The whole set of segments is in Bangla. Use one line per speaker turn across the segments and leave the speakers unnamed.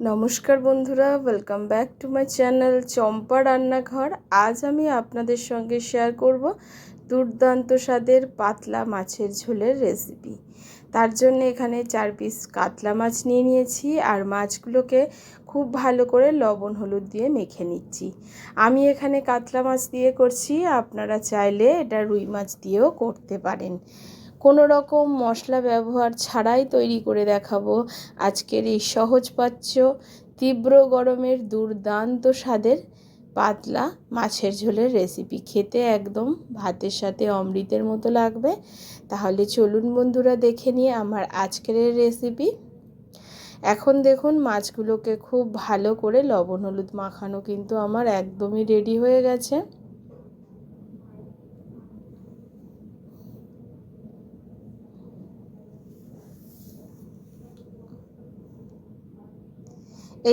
নমস্কার বন্ধুরা, welcome back to my channel Champa Rannaghar. আজ আমি আপনাদের সঙ্গে শেয়ার করব দুর্দান্ত স্বাদের পাতলা মাছের ঝোলের রেসিপি। তার জন্য এখানে 4 পিস কাতলা মাছ নিয়ে নিয়েছি আর মাছগুলোকে খুব ভালো করে লবণ হলুদ দিয়ে মেখে নিচ্ছি। আমি এখানে কাতলা মাছ দিয়ে করছি, আপনারা চাইলে এটা রুই মাছ দিয়েও করতে পারেন। কোনো রকম মশলা ব্যবহার ছাড়াই তৈরি করে দেখাবো আজকের এই সহজপাচ্য তীব্র গরমের দুর্দান্ত স্বাদের পাতলা মাছের ঝোলের রেসিপি। খেতে একদম ভাতের সাথে অমৃতের মতো লাগবে। তাহলে চলুন বন্ধুরা দেখে নিয়ে আমার আজকের রেসিপি। এখন দেখুন মাছগুলোকে খুব ভালো করে লবণ হলুদ মাখানো কিন্তু আমার একদমই রেডি হয়ে গেছে।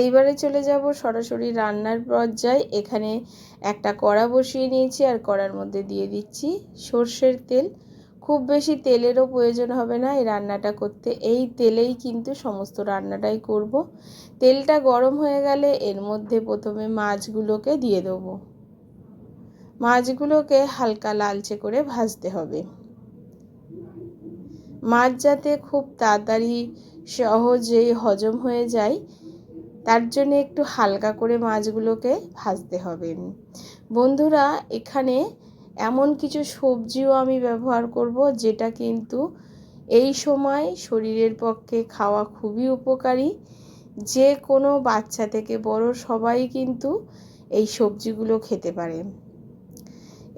এইবারে চলে যাব সরাসরি রান্নার পর্যায়ে। এখানে একটা কড়া বসিয়ে নিয়েছি আর কড়ার মধ্যে দিয়ে দিচ্ছি সর্ষের তেল। খুব বেশি তেলেরও প্রয়োজন হবে না এই রান্নাটা করতে, এই তেলেই কিন্তু সমস্ত রান্নাটাই করব। তেলটা গরম হয়ে গেলে এর মধ্যে প্রথমে মাছগুলোকে দিয়ে দেবো। মাছগুলোকে হালকা লালচে করে ভাজতে হবে। মাছ যাতে খুব তাড়াতাড়ি সহজেই হজম হয়ে যায় তার জন্য একটু হালকা করে মাছগুলোকে ভাজতে হবে। বন্ধুরা এখানে এমন কিছু সবজিও আমি ব্যবহার করব যেটা কিন্তু এই সময় শরীরের পক্ষে খাওয়া খুবই উপকারী। যে কোনো বাচ্চা থেকে বড় সবাই কিন্তু এই সবজিগুলো খেতে পারে।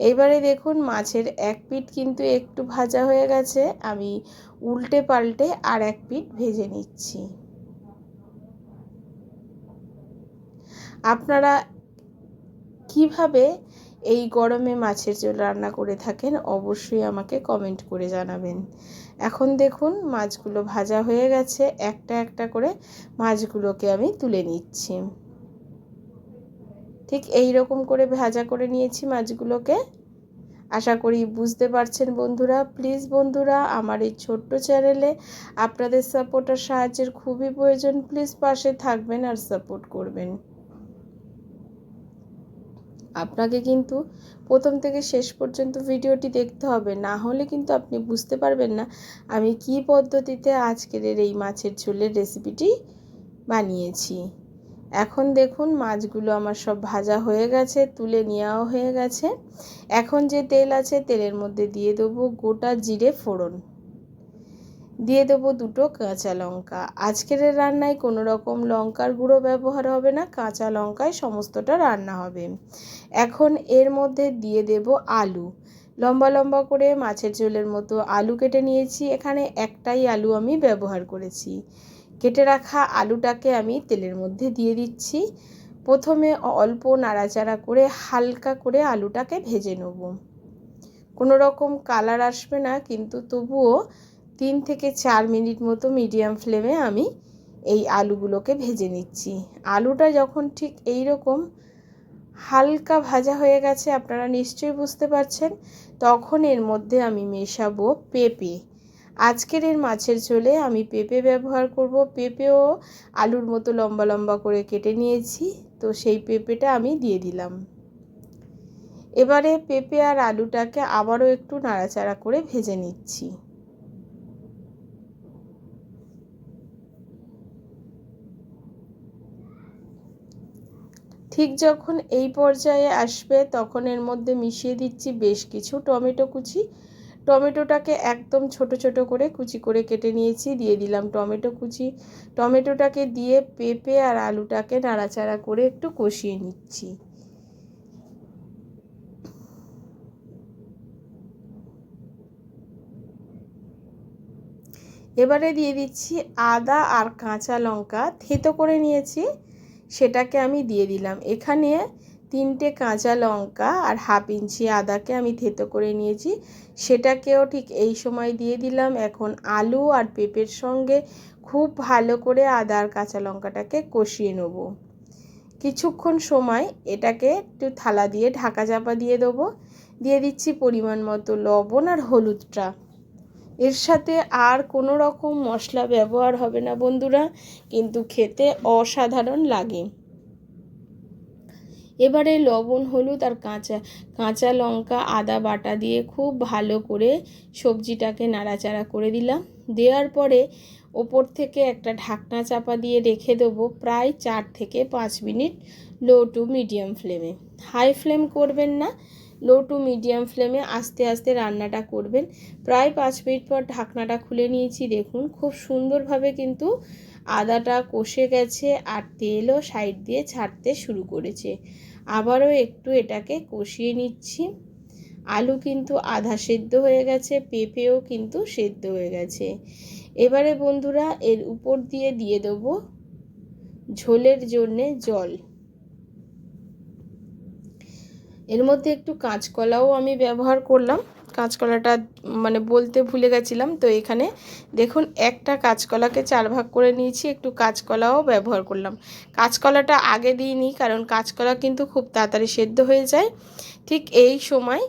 এইবারে দেখুন মাছের এক পিঠ কিন্তু একটু ভাজা হয়ে গেছে, আমি উল্টে পাল্টে আর এক পিঠ ভেজে নিচ্ছি। আপনারা কিভাবে এই গরমে মাছের ঝোল রান্না করে থাকেন অবশ্যই আমাকে কমেন্ট করে জানাবেন। এখন দেখুন মাছগুলো ভাজা হয়ে গেছে, একটা একটা করে মাছগুলোকে আমি তুলে নিচ্ছি। ঠিক এই রকম করে ভাজা করে নিয়েছি মাছগুলোকে। আশা করি বুঝতে পারছেন বন্ধুরা। প্লিজ বন্ধুরা আমার এই ছোট্ট চ্যানেলে আপনাদের সাপোর্ট আর সাহায্যের খুবই প্রয়োজন। প্লিজ পাশে থাকবেন আর সাপোর্ট করবেন। আপনাকে কিন্তু প্রথম থেকে শেষ পর্যন্ত ভিডিওটি দেখতে হবে, না হলে কিন্তু আপনি বুঝতে পারবেন না আমি কি পদ্ধতিতে আজকের এই মাছের ঝোলের রেসিপিটি বানিয়েছি। এখন দেখুন মাছগুলো আমার সব ভাজা হয়ে গেছে, তুলে নেওয়াও হয়ে গেছে। এখন যে তেল আছে তেলের মধ্যে দিয়ে দেবো গোটা জিরে ফোড়ন, দিয়ে দেবো 2টো কাঁচা লঙ্কা। আজকের রান্নায় কোনো রকম লঙ্কার গুঁড়ো ব্যবহার হবে না, কাঁচা লঙ্কায় সমস্তটা রান্না হবে। এখন এর মধ্যে দিয়ে দেব আলু, লম্বা লম্বা করে মাছের ঝোলের মতো আলু কেটে নিয়েছি। এখানে একটাই আলু আমি ব্যবহার করেছি। কেটে রাখা আলুটাকে আমি তেলের মধ্যে দিয়ে দিচ্ছি। প্রথমে অল্প নাড়াচাড়া করে হালকা করে আলুটাকে ভেজে নেব। কোনো রকম কালার আসবে না, কিন্তু তবুও 3 থেকে 4 মিনিট মতো মিডিয়াম ফ্লেমে আমি এই আলুগুলোকে ভেজে নিচ্ছি। আলুটা যখন ঠিক এই রকম হালকা ভাজা হয়ে গেছে আপনারা নিশ্চয়ই বুঝতে পারছেন, তখন এর মধ্যে আমি মেশাবো পেঁপে। আজকের এর মাছের ঝোলে আমি পেঁপে ব্যবহার করব। পেঁপেও আলুর মতো লম্বা লম্বা করে কেটে নিয়েছি, তো সেই পেঁপেটা আমি দিয়ে দিলাম। এবারে পেঁপে আর আলুটাকে আবারও একটু নাড়াচাড়া করে ভেজে নিচ্ছি। ঠিক যখন এই পর্যায়ে আসবে তখন এর মধ্যে মিশিয়ে দিচ্ছি বেশ কিছু টমেটো কুচি। টমেটোটাকে একদম ছোট ছোট করে কুচি করে কেটে নিয়েছি, দিয়ে দিলাম টমেটো কুচি। টমেটোটাকে দিয়ে পেঁপে আর আলুটাকে নাড়াচাড়া করে একটু কষিয়ে নিচ্ছি। এবারে দিয়ে দিচ্ছি আদা আর কাঁচা লঙ্কা থেতো করে নিয়েছি, সেটাকে আমি দিয়ে দিলাম। এখানে 3টে কাঁচা লঙ্কা আর হাফ ইঞ্চি আদাকে আমি থেতো করে নিয়েছি, সেটাকেও ঠিক এই সময় দিয়ে দিলাম। এখন আলু আর পেঁপের সঙ্গে খুব ভালো করে আদা আর কাঁচা লঙ্কাটাকে কষিয়ে নেব। কিছুক্ষণ সময় এটাকে একটু থালা দিয়ে ঢাকা চাপা দিয়ে দেবো। দিয়ে দিচ্ছি পরিমাণ মতো লবণ আর হলুদটা। এর সাথে আর কোনো রকম মশলা ব্যবহার হবে না বন্ধুরা, কিন্তু খেতে অসাধারণ লাগে। এবারে লবণ, হলুদ আর কাঁচা লঙ্কা, আদা বাটা দিয়ে খুব ভালো করে সবজিটাকে নাড়াচাড়া করে দিলাম। দেওয়ার পরে ওপর থেকে একটা ঢাকনা চাপা দিয়ে রেখে দেবো প্রায় 4 থেকে 5 মিনিট লো টু মিডিয়াম ফ্লেমে। হাই ফ্লেম করবেন না, লো টু মিডিয়াম ফ্লেমে আস্তে আস্তে রান্নাটা করবেন। প্রায় 5 মিনিট পর ঢাকনাটা খুলে নিয়েছি। দেখুন খুব সুন্দরভাবে কিন্তু আদাটা কষে গেছে আর তেলও সাইড দিয়ে ছাড়তে শুরু করেছে। আবারও একটু এটাকে কষিয়ে নিচ্ছি। আলু কিন্তু আধা সেদ্ধ হয়ে গেছে, পেঁপেও কিন্তু সেদ্ধ হয়ে গেছে। এবারে বন্ধুরা এর উপর দিয়ে দেবো ঝোলের জন্যে জল। এর মধ্যে একটু কাঁচকলাও আমি ব্যবহার করলাম। কাঁচকলাটা বলতে ভুলে গেছিলাম, তো এখানে দেখুন একটা কাঁচকলাকে 4 ভাগ করে নিয়েছি, একটু কাঁচকলাও ব্যবহার করলাম। কাঁচকলাটা আগে দিইনি, কারণ কাঁচকলা কিন্তু খুব তাড়াতাড়ি সেদ্ধ হয়ে যায়। ঠিক এই সময়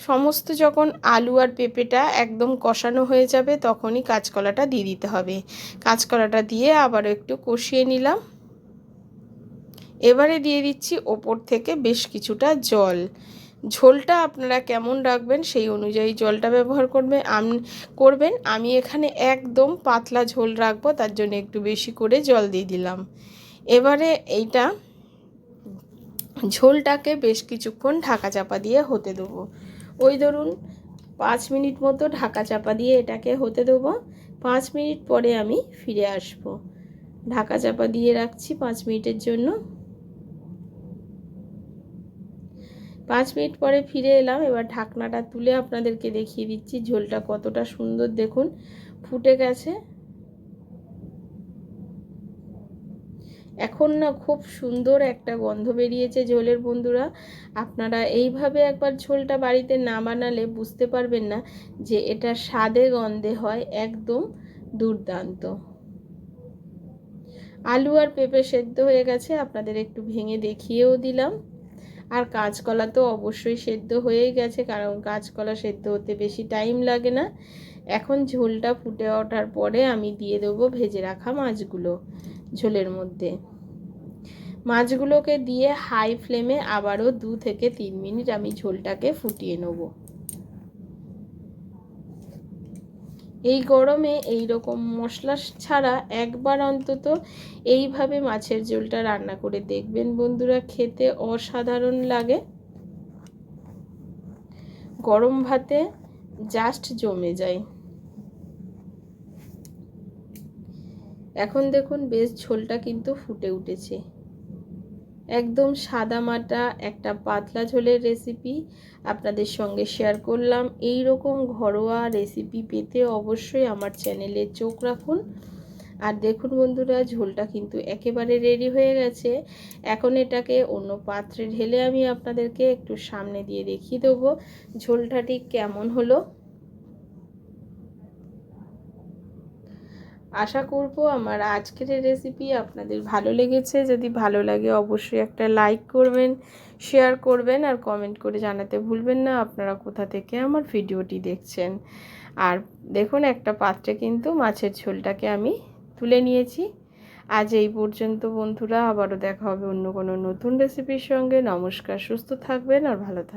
সমস্ত যখন আলু আর পেঁপেটা একদম কষানো হয়ে যাবে তখনই কাঁচকলাটা দিয়ে দিতে হবে। কাঁচকলাটা দিয়ে আবারও একটু কষিয়ে নিলাম। এবারে দিয়ে দিচ্ছি ওপর থেকে বেশ কিছুটা জল। ঝোলটা আপনারা কেমন রাখবেন সেই অনুযায়ী জলটা ব্যবহার করবেন। আমি এখানে একদম পাতলা ঝোল রাখবো, তার জন্য একটু বেশি করে জল দিয়ে দিলাম। এবারে এইটা ঝোলটাকে বেশ কিছুক্ষণ ঢাকা চাপা দিয়ে হতে দেবো। ওই ধরুন 5 মিনিট মতো ঢাকা চাপা দিয়ে এটাকে হতে দেবো। 5 মিনিট পরে আমি ফিরে আসব। ঢাকা চাপা দিয়ে রাখছি 5 মিনিটের জন্য। 5 মিনিট পরে ফিরে এলাম। এবার ঢাকনাটা তুলে আপনাদেরকে দেখিয়ে দিচ্ছি ঝোলটা কতটা সুন্দর দেখুন ফুটে গেছে। এখন না খুব সুন্দর একটা গন্ধ বেরিয়েছে ঝোলের বন্ধুরা। আপনারা এইভাবে একবার ঝোলটা বাড়িতে না বানালে বুঝতে পারবেন না যে এটা স্বাদে গন্ধে হয় একদম দুর্দান্ত। আলু আর পেঁপে সেদ্ধ হয়ে গেছে, আপনাদের একটু ভেঙে দেখিয়েও দিলাম। আর কাঁচকলা তো অবশ্যই সেদ্ধ হয়েই গেছে, কারণ কাঁচকলা সেদ্ধ হতে বেশি টাইম লাগে না। এখন ঝোলটা ফুটে ওঠার পরে আমি দিয়ে দেবো ভেজে রাখা মাছগুলো ঝোলের মধ্যে। মাছগুলোকে দিয়ে হাই ফ্লেমে আবারও 2 থেকে 3 মিনিট আমি ঝোলটাকে ফুটিয়ে নেব। এই গরমে এই রকম মশলা ছাড়া একবার অন্তত এইভাবে মাছের ঝোলটা রান্না করে দেখবেন বন্ধুরা, খেতে অসাধারণ লাগে। গরম ভাতে জাস্ট জমে যায়। এখন দেখুন বেশ ঝোলটা কিন্তু ফুটে উঠেছে। একদম সাদামাটা একটা পাতলা ঝোলের রেসিপি আপনাদের সঙ্গে শেয়ার করলাম। এই রকম ঘরোয়া রেসিপি পেতে অবশ্যই আমার চ্যানেলে চোখ রাখুন। আর দেখুন বন্ধুরা ঝোলটা কিন্তু একেবারে রেডি হয়ে গেছে। এখন এটাকে অন্য পাত্রে ঢেলে আমি আপনাদেরকে একটু সামনে দিয়ে দেখিয়ে দেবো ঝোলটা ঠিক কেমন হলো। আশা করব আমার আজকের রেসিপি আপনাদের ভালো লেগেছে। যদি ভালো লাগে অবশ্যই একটা লাইক করবেন, শেয়ার করবেন আর কমেন্ট করে জানাতে ভুলবেন না আপনারা কোথা থেকে আমার ভিডিওটি দেখছেন। আর দেখুন একটা পাত্রে কিন্তু মাছের ঝোলটাকে আমি তুলে নিয়েছি। আজ এই পর্যন্ত বন্ধুরা, আবারও দেখা হবে অন্য কোনো নতুন রেসিপির সঙ্গে। নমস্কার, সুস্থ থাকবেন আর ভালো থাকবেন।